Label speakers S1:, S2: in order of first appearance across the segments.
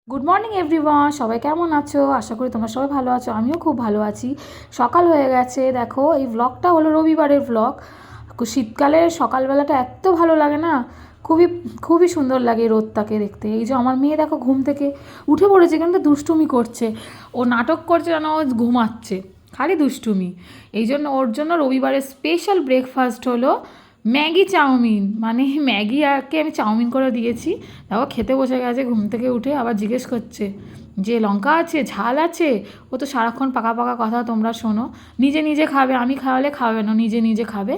S1: Good morning everyone, সবাই কেমন আছো? আশা করি তোমরা সবাই ভালো আছো। আমিও খুব ভালো আছি। সকাল হয়ে গেছে, দেখো এই ব্লগটা হলো রবিবারের ব্লগ। শীতকালের সকালবেলাটা এত ভালো লাগে না, খুবই খুবই সুন্দর লাগে রোদটাকে দেখতে। এই যে আমার মেয়ে দেখো ঘুম থেকে উঠে পড়েছে, কিন্তু দুষ্টুমি করছে। ও নাটক করছে যেন ও ঘুমাচ্ছে, খালি দুষ্টুমি। এই জন্য ওর জন্য রবিবারের স্পেশাল ব্রেকফাস্ট হলো ম্যাগি চাউমিন। মানে ম্যাগি আরকে আমি চাউমিন করে দিয়েছি। দেখো খেতে বসে গেছে ঘুম থেকে উঠে, আবার জিজ্ঞেস করছে যে লঙ্কা আছে, ঝাল আছে। ও তো সারাক্ষণ পাকা পাকা কথা তোমরা শোনো। নিজে নিজে খাবে, আমি খাওয়ালে খাবে না, নিজে নিজে খাবে।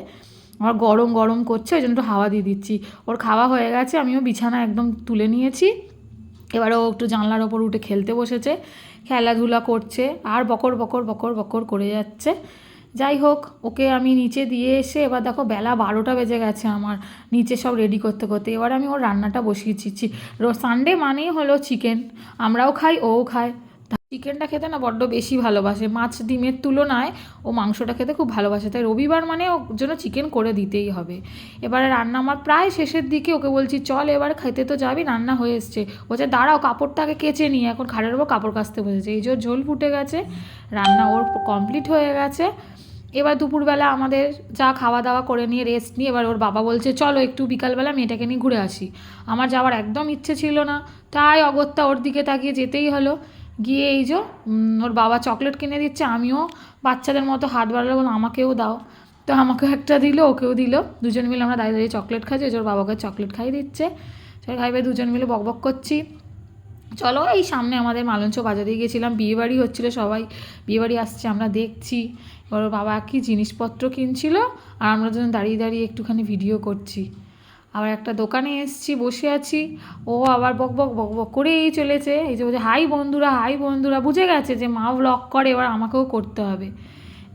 S1: আমার গরম গরম করছে, ওই জন্য একটু হাওয়া দিয়ে দিচ্ছি। ওর খাওয়া হয়ে গেছে, আমিও বিছানা একদম তুলে নিয়েছি। এবারে ও একটু জানলার ওপর উঠে খেলতে বসেছে, খেলাধুলা করছে আর বকর বকর বকর বকর করে যাচ্ছে। যাই হোক, ওকে আমি নিচে দিয়ে এসে এবার দেখো বেলা 12টা বেজে গেছে আমার, নিচে সব রেডি করতে করতে। এবার আমি ওর রান্নাটা বসিয়েছি। সানডে মানেই হলো চিকেন, আমরাও খাই ওও খায়। চিকেনটা খেতে না বড্ড বেশি ভালোবাসে, মাছ ডিমের তুলনায় ও মাংসটা খেতে খুব ভালোবাসে। তাই রবিবার মানে ওর জন্য চিকেন করে দিতেই হবে। এবারে রান্না আমার প্রায় শেষের দিকে, ওকে বলছি চল এবার খেতে তো যাবি, রান্না হয়ে এসছে। বলছে দাঁড়াও কাপড়টা আগে কেচে নিয়ে, এখন খাটের ওপর কাপড় কাচতে বসেছে। এই যে ঝোল ফুটে গেছে, রান্না ওর কমপ্লিট হয়ে গেছে। এবার দুপুরবেলা আমাদের যা খাওয়া দাওয়া করে নিয়ে রেস্ট নিয়ে এবার ওর বাবা বলছে চলো একটু বিকালবেলা মেয়েটাকে নিয়ে ঘুরে আসি। আমার যাওয়ার একদম ইচ্ছে ছিল না, তাই অগত্যা ওর দিকে তাকিয়ে যেতেই হলো। গিয়ে এই যে ওর বাবা চকলেট কিনে দিচ্ছে, আমিও বাচ্চাদের মতো হাত বাড়ালো, বলো আমাকেও দাও। তো আমাকেও একটা দিল, ওকেও দিল। দুজন মিলে আমরা দাঁড়িয়ে দাঁড়িয়ে চকলেট খাচ্ছি, ওর বাবাকে চকলেট খাইয়ে দিচ্ছে। সে খাইবে, দুজন মিলে বকবক করছি। চলো, এই সামনে আমাদের মালঞ্চ বাজারে গিয়েছিলাম, বিয়েবাড়ি হচ্ছিলো, সবাই বিয়েবাড়ি আসছে আমরা দেখছি। এবার ওর বাবা কি জিনিসপত্র কিনছিল আর আমরা দুজন দাঁড়িয়ে দাঁড়িয়ে একটুখানি ভিডিও করছি। আবার একটা দোকানে এসেছি, বসে আছি, ও আবার বক বক বক বক করেই চলেছে। এই যে বলছে হাই বন্ধুরা, হাই বন্ধুরা, বুঝে গেছে যে মা ব্লগ করে, এবার আমাকেও করতে হবে।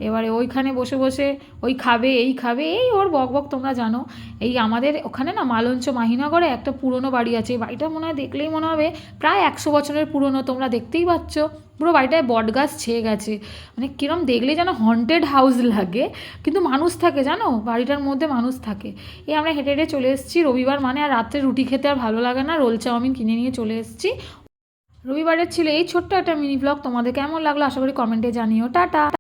S1: এবারে ওইখানে বসে বসে ওই খাবে এই খাবে, এই ওর বক বক তোমরা জানো। এই আমাদের ওখানে না মালঞ্চ মাহিনগরে একটা পুরনো বাড়ি আছে, এই বাড়িটা মনে হয় দেখলেই মনে হবে প্রায় 100 বছরের পুরনো। তোমরা দেখতেই পাচ্ছ পুরো বাড়িটায় বটগাছ ছেয়ে গেছে, মানে কিরম দেখলেই যেন হন্টেড হাউস লাগে। কিন্তু মানুষ থাকে জানো, বাড়িটার মধ্যে মানুষ থাকে। এই আমরা হেঁটে হেঁটে চলে এসেছি রবিবার মানে, আর রাত্রে রুটি খেতে আর ভালো লাগে না, রোল চাউমিন কিনে নিয়ে চলে এসেছি। রবিবারের ছিল এই ছোট্ট একটা মিনি ব্লগ। তোমাদের কেমন লাগলো আশা করি কমেন্টে জানিও। টাটা।